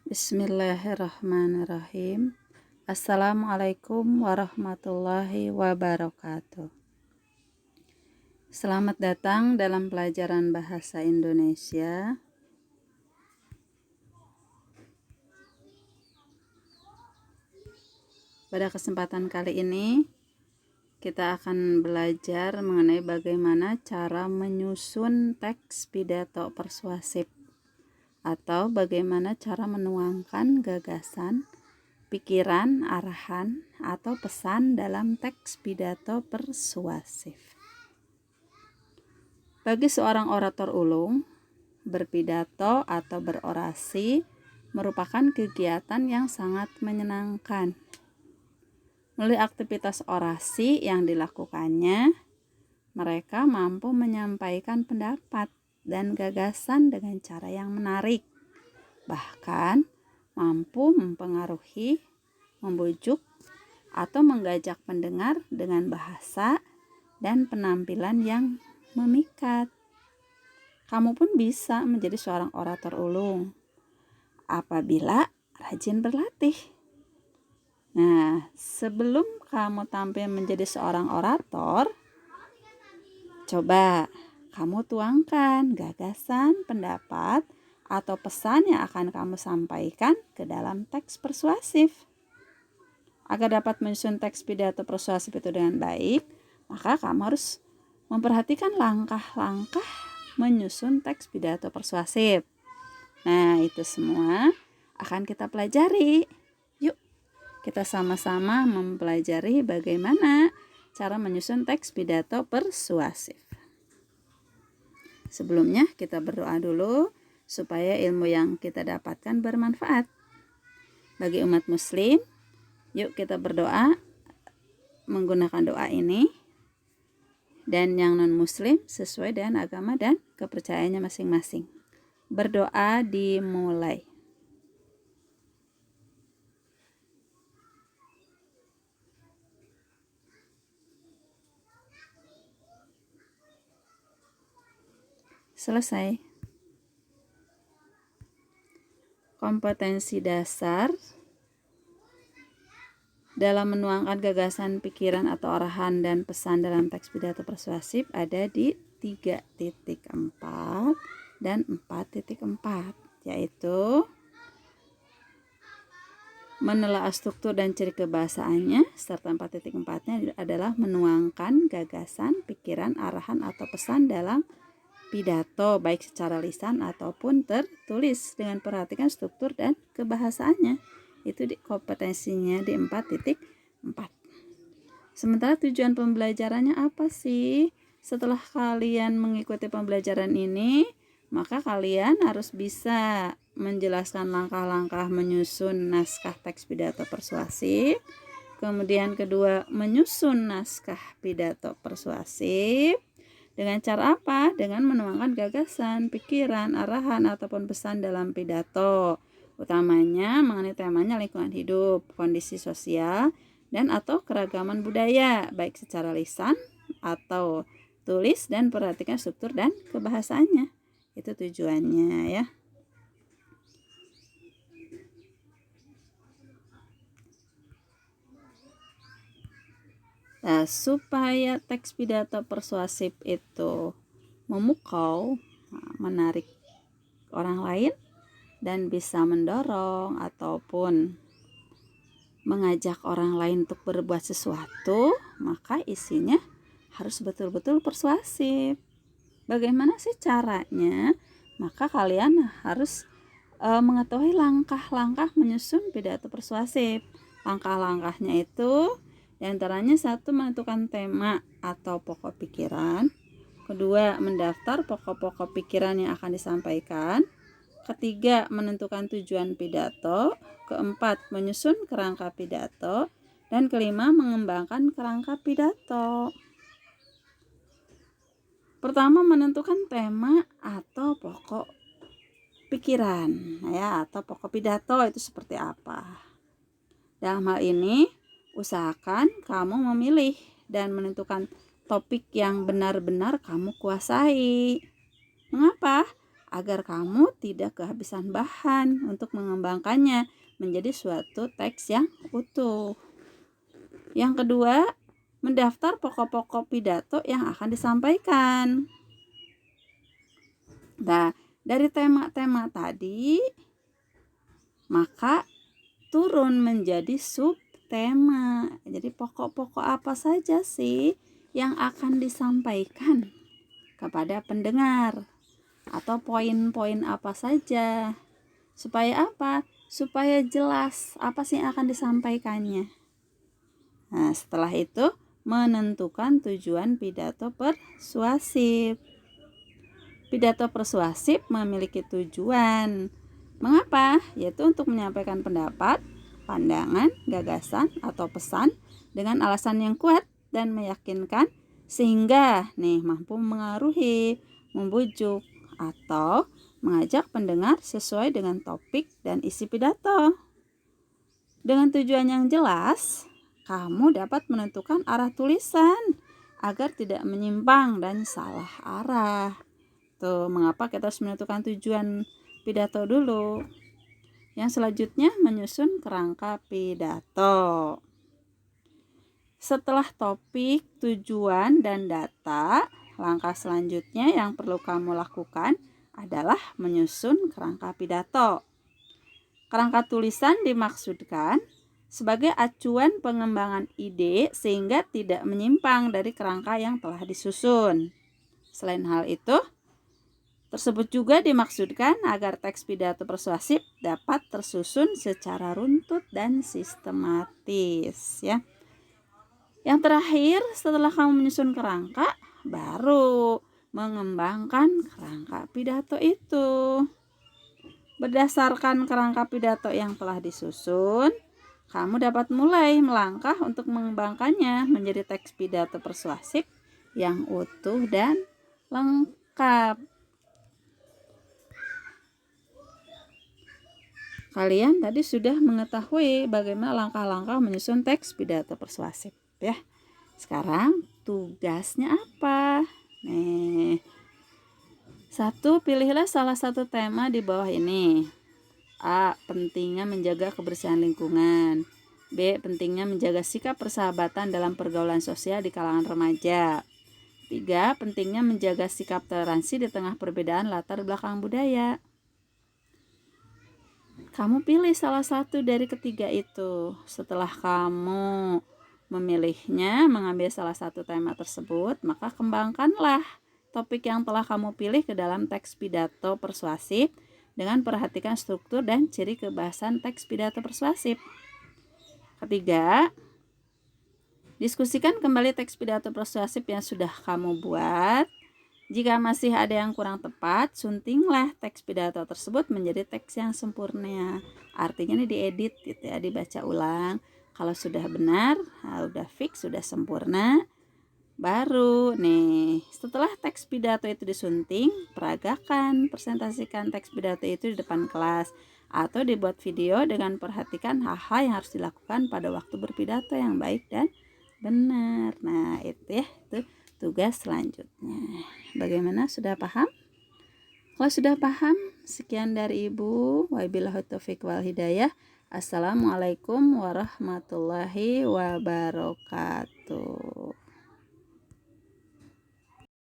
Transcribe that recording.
Bismillahirrahmanirrahim. Assalamualaikum warahmatullahi wabarakatuh. Selamat datang dalam pelajaran bahasa Indonesia. Pada kesempatan kali ini kita akan belajar mengenai bagaimana cara menyusun teks pidato persuasif atau bagaimana cara menuangkan gagasan, pikiran, arahan, atau pesan dalam teks pidato persuasif. Bagi seorang orator ulung, berpidato atau berorasi merupakan kegiatan yang sangat menyenangkan. Melalui aktivitas orasi yang dilakukannya, mereka mampu menyampaikan pendapat dan gagasan dengan cara yang menarik, bahkan mampu mempengaruhi, membujuk, atau menggajak pendengar dengan bahasa dan penampilan yang memikat. Kamu pun bisa menjadi seorang orator ulung apabila rajin berlatih. Nah, sebelum kamu tampil menjadi seorang orator, coba kamu tuangkan gagasan, pendapat, atau pesan yang akan kamu sampaikan ke dalam teks persuasif. Agar dapat menyusun teks pidato persuasif itu dengan baik, maka kamu harus memperhatikan langkah-langkah menyusun teks pidato persuasif. Nah, itu semua akan kita pelajari. Yuk, kita sama-sama mempelajari bagaimana cara menyusun teks pidato persuasif. Sebelumnya kita berdoa dulu supaya ilmu yang kita dapatkan bermanfaat. Bagi umat muslim, yuk kita berdoa menggunakan doa ini. Dan yang non-muslim sesuai dengan agama dan kepercayaannya masing-masing. Berdoa dimulai. Selesai. Kompetensi dasar dalam menuangkan gagasan, pikiran, atau arahan dan pesan dalam teks pidato persuasif ada di 3.4 dan 4.4, yaitu menelaah struktur dan ciri kebahasaannya, serta 4.4-nya adalah menuangkan gagasan, pikiran, arahan, atau pesan dalam pidato baik secara lisan ataupun tertulis dengan perhatikan struktur dan kebahasaannya. Itu di kompetensinya di 4.4. Sementara tujuan pembelajarannya apa sih? Setelah kalian mengikuti pembelajaran ini, maka kalian harus bisa menjelaskan langkah-langkah menyusun naskah teks pidato persuasif. Kemudian kedua, menyusun naskah pidato persuasif. Dengan cara apa? Dengan menuangkan gagasan, pikiran, arahan, ataupun pesan dalam pidato. Utamanya mengenai temanya lingkungan hidup, kondisi sosial, dan atau keragaman budaya, baik secara lisan atau tulis, dan perhatikan struktur dan kebahasaannya. Itu tujuannya ya. Nah, supaya teks pidato persuasif itu memukau, menarik orang lain, dan bisa mendorong ataupun mengajak orang lain untuk berbuat sesuatu, maka isinya harus betul-betul persuasif. Bagaimana sih caranya? Maka kalian harus mengetahui langkah-langkah menyusun pidato persuasif. Langkah-langkahnya itu diantaranya: 1, menentukan tema atau pokok pikiran. 2, mendaftar pokok-pokok pikiran yang akan disampaikan. 3, menentukan tujuan pidato. 4, menyusun kerangka pidato. Dan 5, mengembangkan kerangka pidato. Pertama, menentukan tema atau pokok pikiran ya, atau pokok pidato itu seperti apa. Dalam hal ini, usahakan kamu memilih dan menentukan topik yang benar-benar kamu kuasai. Mengapa? agar kamu tidak kehabisan bahan untuk mengembangkannya menjadi suatu teks yang utuh. Yang kedua, mendaftar pokok-pokok pidato yang akan disampaikan. Nah, dari tema-tema tadi, maka turun menjadi subtema. Jadi pokok-pokok apa saja sih yang akan disampaikan kepada pendengar? Atau poin-poin apa saja? Supaya apa? Supaya jelas apa sih yang akan disampaikannya. Nah, setelah itu menentukan tujuan pidato persuasif. Pidato persuasif memiliki tujuan. Mengapa? Yaitu untuk menyampaikan pendapat, pandangan, gagasan, atau pesan dengan alasan yang kuat dan meyakinkan sehingga mampu mengaruhi, membujuk, atau mengajak pendengar sesuai dengan topik dan isi pidato. Dengan tujuan yang jelas, kamu dapat menentukan arah tulisan agar tidak menyimpang dan salah arah. Tuh, mengapa kita harus menentukan tujuan pidato dulu. Yang selanjutnya menyusun kerangka pidato. Setelah topik, tujuan, dan data, langkah selanjutnya yang perlu kamu lakukan adalah menyusun kerangka pidato. Kerangka tulisan dimaksudkan sebagai acuan pengembangan ide sehingga tidak menyimpang dari kerangka yang telah disusun. Selain hal itu, tersebut juga dimaksudkan agar teks pidato persuasif dapat tersusun secara runtut dan sistematis, ya. Yang terakhir, setelah kamu menyusun kerangka, baru mengembangkan kerangka pidato itu. Berdasarkan kerangka pidato yang telah disusun, kamu dapat mulai melangkah untuk mengembangkannya menjadi teks pidato persuasif yang utuh dan lengkap. Kalian tadi sudah mengetahui bagaimana langkah-langkah menyusun teks pidato persuasif, ya. Sekarang tugasnya apa? 1. Pilihlah salah satu tema di bawah ini. A. Pentingnya menjaga kebersihan lingkungan. B. Pentingnya menjaga sikap persahabatan dalam pergaulan sosial di kalangan remaja. 3. Pentingnya menjaga sikap toleransi di tengah perbedaan latar belakang budaya. Kamu pilih salah satu dari ketiga itu. Setelah kamu memilihnya, mengambil salah satu tema tersebut, maka kembangkanlah topik yang telah kamu pilih ke dalam teks pidato persuasif dengan perhatikan struktur dan ciri kebahasan teks pidato persuasif. Ketiga, diskusikan kembali teks pidato persuasif yang sudah kamu buat. Jika masih ada yang kurang tepat, suntinglah teks pidato tersebut menjadi teks yang sempurna. Artinya ini diedit gitu ya, dibaca ulang. Kalau sudah benar, sudah fix, sudah sempurna, baru setelah teks pidato itu disunting, peragakan, presentasikan teks pidato itu di depan kelas atau dibuat video dengan perhatikan hal-hal yang harus dilakukan pada waktu berpidato yang baik dan benar. Nah, itu ya, itu tugas selanjutnya. Bagaimana, sudah paham? Kalau sudah paham, sekian dari Ibu. Wabillahi taufiq wal hidayah. Assalamualaikum warahmatullahi wabarakatuh.